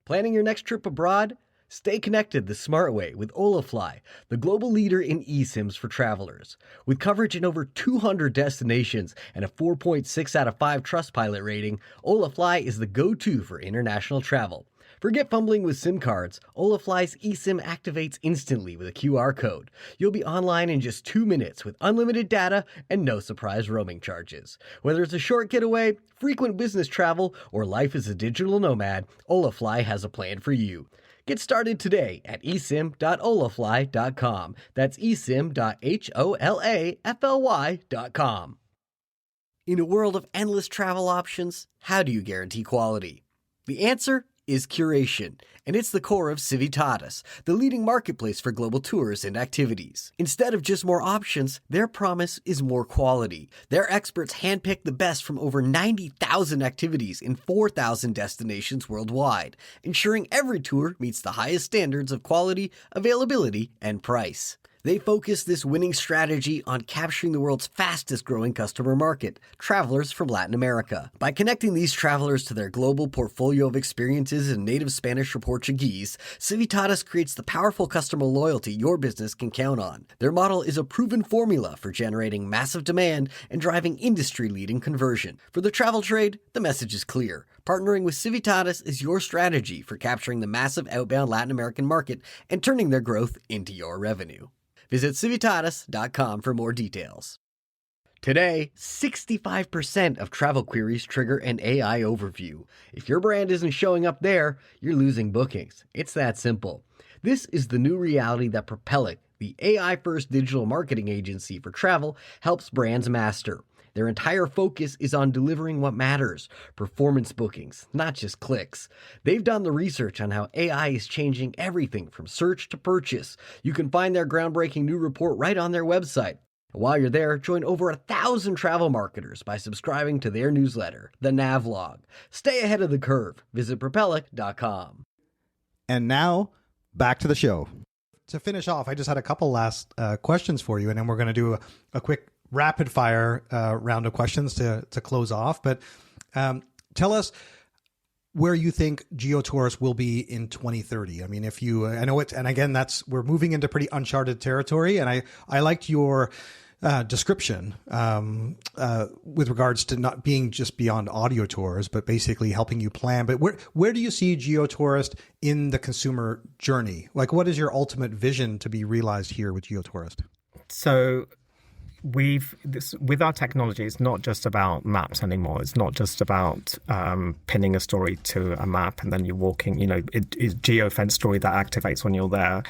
Planning your next trip abroad? Stay connected the smart way with Olafly, the global leader in eSIMs for travelers. With coverage in over 200 destinations and a 4.6 out of 5 Trustpilot rating, Olafly is the go-to for international travel. Forget fumbling with SIM cards. Olafly's eSIM activates instantly with a QR code. You'll be online in just 2 minutes with unlimited data and no surprise roaming charges. Whether it's a short getaway, frequent business travel, or life as a digital nomad, Olafly has a plan for you. Get started today at esim.olafly.com. That's esim.holafly.com. In a world of endless travel options, how do you guarantee quality? The answer is curation, and it's the core of Civitatis, the leading marketplace for global tours and activities. Instead of just more options, their promise is more quality. Their experts handpick the best from over 90,000 activities in 4,000 destinations worldwide, ensuring every tour meets the highest standards of quality, availability, and price. They focus this winning strategy on capturing the world's fastest growing customer market, travelers from Latin America. By connecting these travelers to their global portfolio of experiences in native Spanish or Portuguese, Civitatis creates the powerful customer loyalty your business can count on. Their model is a proven formula for generating massive demand and driving industry-leading conversion. For the travel trade, the message is clear. Partnering with Civitatis is your strategy for capturing the massive outbound Latin American market and turning their growth into your revenue. Visit Civitatis.com for more details. Today, 65% of travel queries trigger an AI overview. If your brand isn't showing up there, you're losing bookings. It's that simple. This is the new reality that Propellic, the AI-first digital marketing agency for travel, helps brands master. Their entire focus is on delivering what matters, performance bookings, not just clicks. They've done the research on how AI is changing everything from search to purchase. You can find their groundbreaking new report right on their website. While you're there, join over 1,000 travel marketers by subscribing to their newsletter, The Navlog. Stay ahead of the curve. Visit Propellic.com. And now, back to the show. To finish off, I just had a couple last questions for you, and then we're going to do a quick rapid fire round of questions to close off. But tell us where you think Geotourist will be in 2030. I mean, I know it, and again, we're moving into pretty uncharted territory. And I liked your description with regards to not being just beyond audio tours, but basically helping you plan. But where do you see Geotourist in the consumer journey? Like, what is your ultimate vision to be realized here with Geotourist? So with our technology, it's not just about maps anymore. It's not just about pinning a story to a map and then you're walking. It is geofence story that activates when you're there.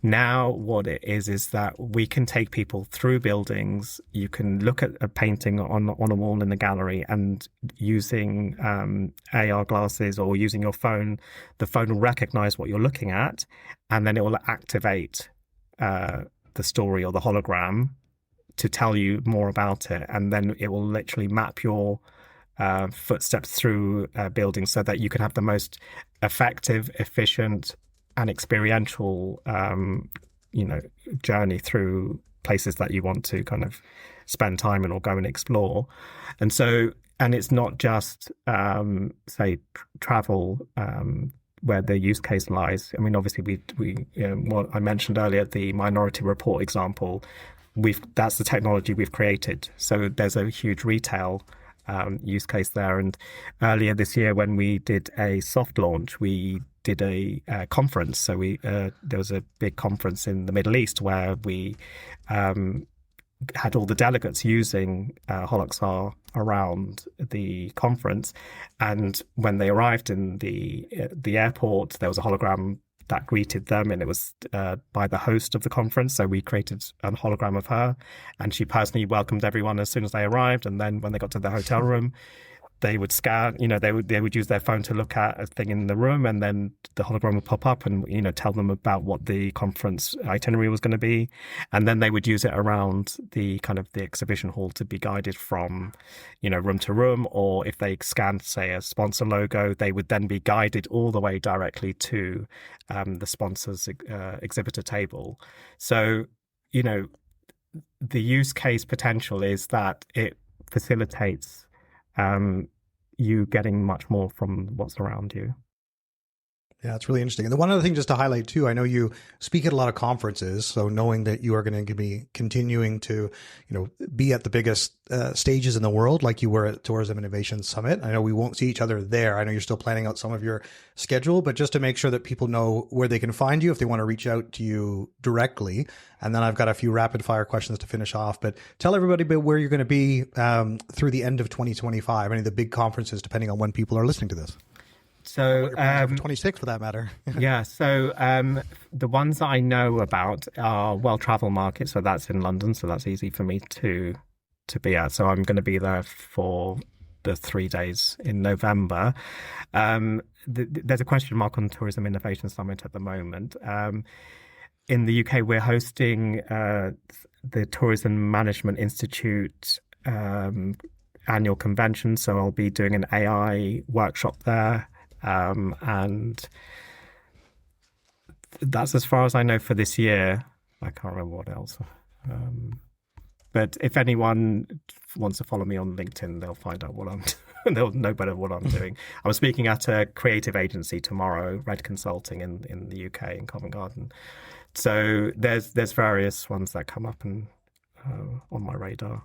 Now, what it is that we can take people through buildings. You can look at a painting on a wall in the gallery, and using AR glasses or using your phone, the phone will recognize what you're looking at, and then it will activate the story or the hologram to tell you more about it, and then it will literally map your footsteps through buildings so that you can have the most effective, efficient, and experiential, journey through places that you want to kind of spend time in or go and explore. And it's not just say travel where the use case lies. I mean, obviously what I mentioned earlier, the Minority Report example. That's the technology we've created. So there's a huge retail use case there. And earlier this year, when we did a soft launch, we did a conference. So there was a big conference in the Middle East where we had all the delegates using Holoxar around the conference. And when they arrived in the airport, there was a hologram that greeted them, and it was by the host of the conference. So we created a hologram of her, and she personally welcomed everyone as soon as they arrived. And then when they got to the hotel room, they would scan, they would use their phone to look at a thing in the room, and then the hologram would pop up and, tell them about what the conference itinerary was going to be. And then they would use it around the kind of the exhibition hall to be guided from, room to room. Or if they scanned, say, a sponsor logo, they would then be guided all the way directly to the sponsor's exhibitor table. So, the use case potential is that it facilitates you getting much more from what's around you. Yeah, it's really interesting. And the one other thing just to highlight too, I know you speak at a lot of conferences, so knowing that you are going to be continuing to, be at the biggest stages in the world, like you were at Tourism Innovation Summit. I know we won't see each other there. I know you're still planning out some of your schedule, but just to make sure that people know where they can find you if they want to reach out to you directly. And then I've got a few rapid fire questions to finish off, but tell everybody about where you're going to be through the end of 2025, any of the big conferences, depending on when people are listening to this. So 26 for that matter. Yeah, so the ones that I know about are World Travel Market, so that's in London, so that's easy for me to be at. So I'm going to be there for the 3 days in November. There's a question mark on Tourism Innovation Summit at the moment. In the UK, we're hosting the Tourism Management Institute annual convention, so I'll be doing an AI workshop there. And that's as far as I know for this year. I can't remember what else. But if anyone wants to follow me on LinkedIn, they'll find out what I'm they'll know better what I'm doing. I'm speaking at a creative agency tomorrow, Red Consulting in the UK in Covent Garden. So there's various ones that come up and on my radar.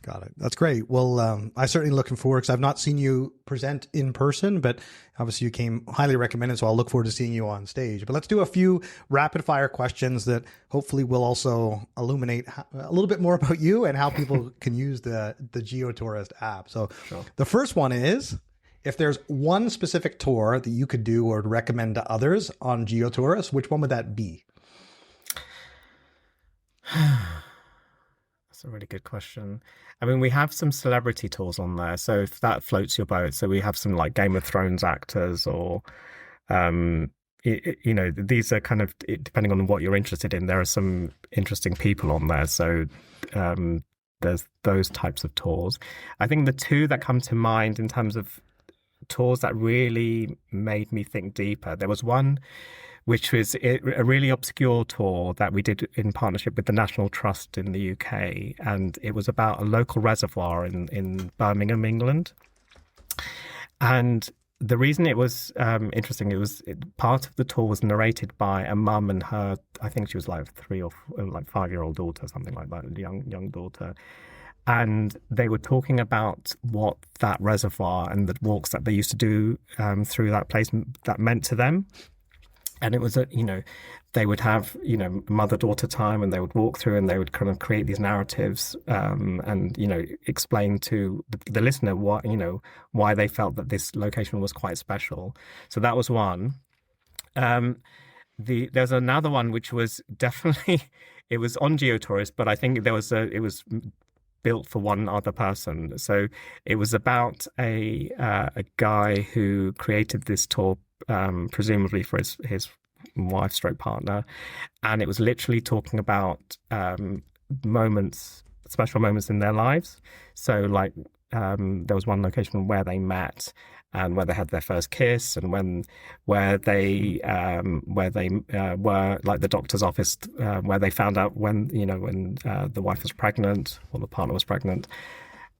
Got it. That's great. Well, I'm certainly looking forward because I've not seen you present in person, but obviously you came highly recommended. So I'll look forward to seeing you on stage. But let's do a few rapid fire questions that hopefully will also illuminate a little bit more about you and how people can use the Geotourist app. So sure. The first one is, if there's one specific tour that you could do or would recommend to others on Geotourist, which one would that be? That's a really good question. I mean, we have some celebrity tours on there, so if that floats your boat. So we have some like Game of Thrones actors, or these are kind of, depending on what you're interested in, there are some interesting people on there. So there's those types of tours. I think the two that come to mind in terms of tours that really made me think deeper, there was one which was a really obscure tour that we did in partnership with the National Trust in the UK. And it was about a local reservoir in Birmingham, England. And the reason it was interesting, part of the tour was narrated by a mum and her, I think she was like 3 or 5-year-old daughter, something like that, young daughter. And they were talking about what that reservoir and the walks that they used to do through that place that meant to them. And it was, they would have, mother-daughter time, and they would walk through and they would kind of create these narratives and, explain to the listener why they felt that this location was quite special. So that was one. There's another one which was definitely, it was on Geotourist, but I think it was built for one other person. So it was about a guy who created this tour, presumably for his wife stroke partner, and it was literally talking about special moments in their lives. So like there was one location where they met and where they had their first kiss, and where they were, like the doctor's office, where they found out when the wife was pregnant or the partner was pregnant.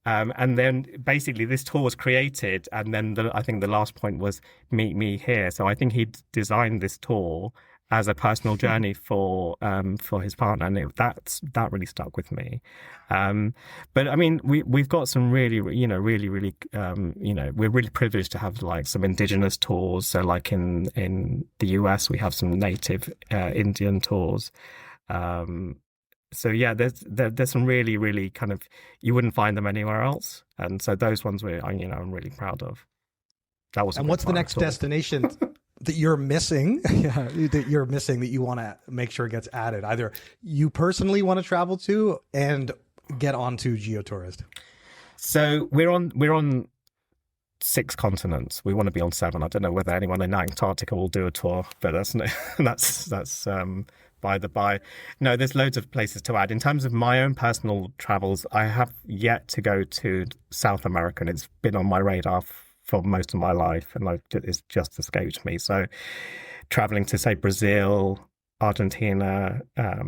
And then basically this tour was created, and then I think the last point was meet me here. So I think he designed this tour as a personal journey for his partner, and that really stuck with me. But I mean, we've got some really we're really privileged to have like some indigenous tours. So like in the US, we have some native Indian tours. So yeah, there's some really, really kind of, you wouldn't find them anywhere else, and so those ones I'm really proud of. That was. And what's the next destination that you're missing? that you want to make sure gets added? Either you personally want to travel to and get onto Geotourist. So we're on 6 continents. We want to be on 7. I don't know whether anyone in Antarctica will do a tour, but that's by the by. No, there's loads of places to add. In terms of my own personal travels, I have yet to go to South America, and it's been on my radar for most of my life, and it's just escaped me. So traveling to, say, Brazil, Argentina,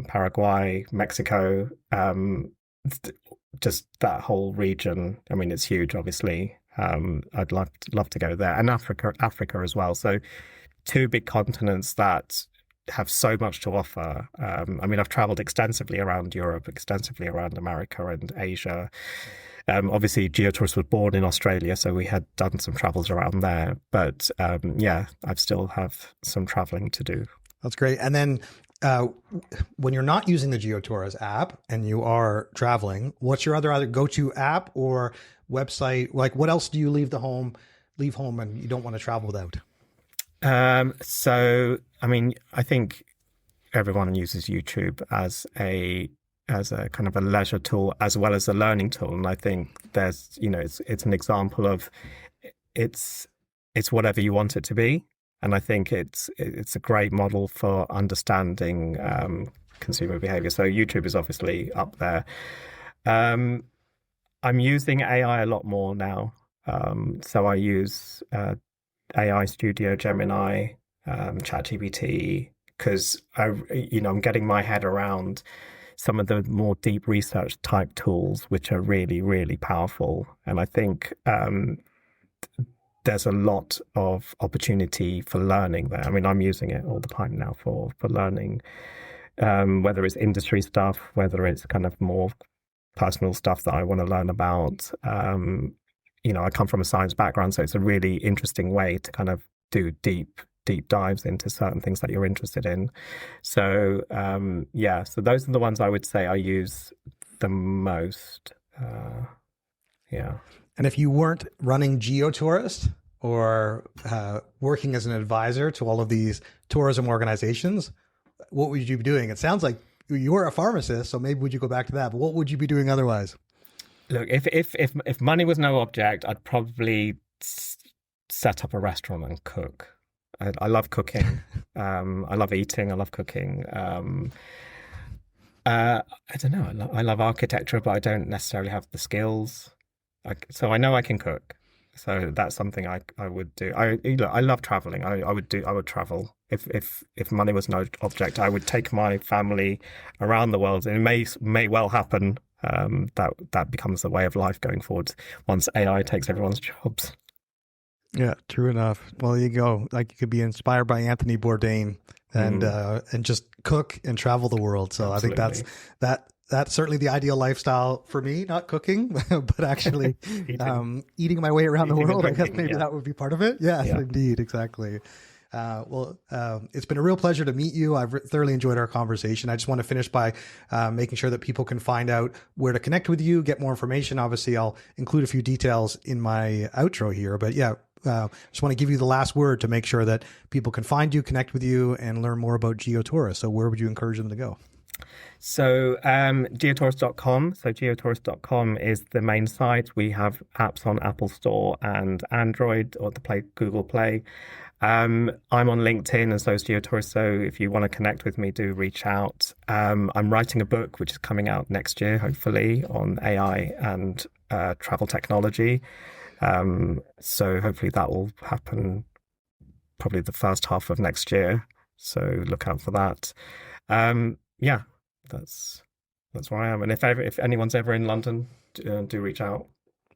Paraguay, Mexico, just that whole region. I mean, it's huge, obviously. I'd love to go there, and Africa as well. So two big continents that have so much to offer. I mean, I've traveled extensively around Europe, extensively around America and Asia. Obviously, Geotourist was born in Australia, so we had done some travels around there. But yeah, I still have some traveling to do. That's great. And then when you're not using the Geotourist app and you are traveling, what's your other go-to app or website? Like, what else do you leave home and you don't want to travel without? So, I mean, I think everyone uses YouTube as a kind of a leisure tool as well as a learning tool, and I think there's, it's an example of it's whatever you want it to be, and I think it's a great model for understanding consumer behavior. So YouTube is obviously up there. I'm using AI a lot more now, so I use AI Studio, Gemini, ChatGPT, because I'm getting my head around some of the more deep research type tools, which are really, really powerful. And I think there's a lot of opportunity for learning there. I mean, I'm using it all the time now for learning, whether it's industry stuff, whether it's kind of more personal stuff that I want to learn about. I come from a science background, so it's a really interesting way to kind of do deep dives into certain things that you're interested in. So so those are the ones I would say I use the most. And if you weren't running Geotourist or working as an advisor to all of these tourism organizations, what would you be doing? It sounds like you're a pharmacist, so maybe would you go back to that? But what would you be doing otherwise? Look, if money was no object, I'd probably set up a restaurant and cook. I love cooking. I love eating. I love cooking. I don't know. I love architecture, but I don't necessarily have the skills. So I know I can cook. So that's something I would do. I love traveling. I would travel. If money was no object, I would take my family around the world. And it may well happen that becomes the way of life going forward once AI takes everyone's jobs. Yeah, true enough. Well, there you go. Like, you could be inspired by Anthony Bourdain and just cook and travel the world. So absolutely. I think that's certainly the ideal lifestyle for me, not cooking, but actually eating my way around the world. I guess maybe that would be part of it. Yes, indeed. Exactly. It's been a real pleasure to meet you. I've thoroughly enjoyed our conversation. I just want to finish by making sure that people can find out where to connect with you, get more information. Obviously, I'll include a few details in my outro here, but just want to give you the last word to make sure that people can find you, connect with you, and learn more about Geotourist. So where would you encourage them to go? So geotourist.com. So geotourist.com is the main site. We have apps on Apple Store and Android or Google Play. I'm on LinkedIn and so is Geotourist. So if you want to connect with me, do reach out. I'm writing a book which is coming out next year, hopefully, on AI and travel technology. So hopefully that will happen probably the first half of next year. So look out for that. That's where I am. And if anyone's ever in London, do reach out.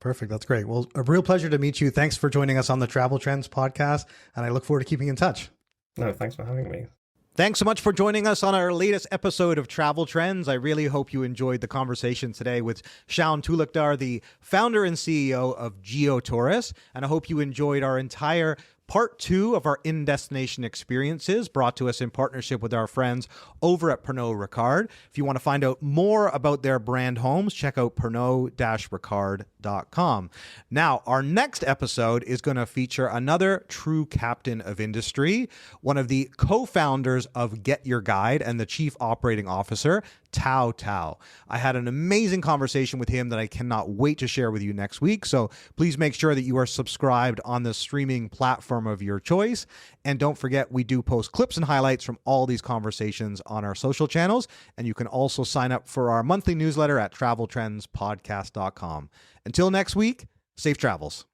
Perfect. That's great. Well, a real pleasure to meet you. Thanks for joining us on the Travel Trends podcast. And I look forward to keeping in touch. No, thanks for having me. Thanks so much for joining us on our latest episode of Travel Trends. I really hope you enjoyed the conversation today with Shaon Talukder, the founder and CEO of Geotourist. And I hope you enjoyed our entire Part 2 of our in-destination experiences brought to us in partnership with our friends over at Pernod Ricard. If you want to find out more about their brand homes, check out pernod-ricard.com. Now, our next episode is going to feature another true captain of industry, one of the co-founders of Get Your Guide and the chief operating officer, Tao. I had an amazing conversation with him that I cannot wait to share with you next week. So please make sure that you are subscribed on the streaming platform of your choice. And don't forget, we do post clips and highlights from all these conversations on our social channels. And you can also sign up for our monthly newsletter at traveltrendspodcast.com. Until next week, safe travels.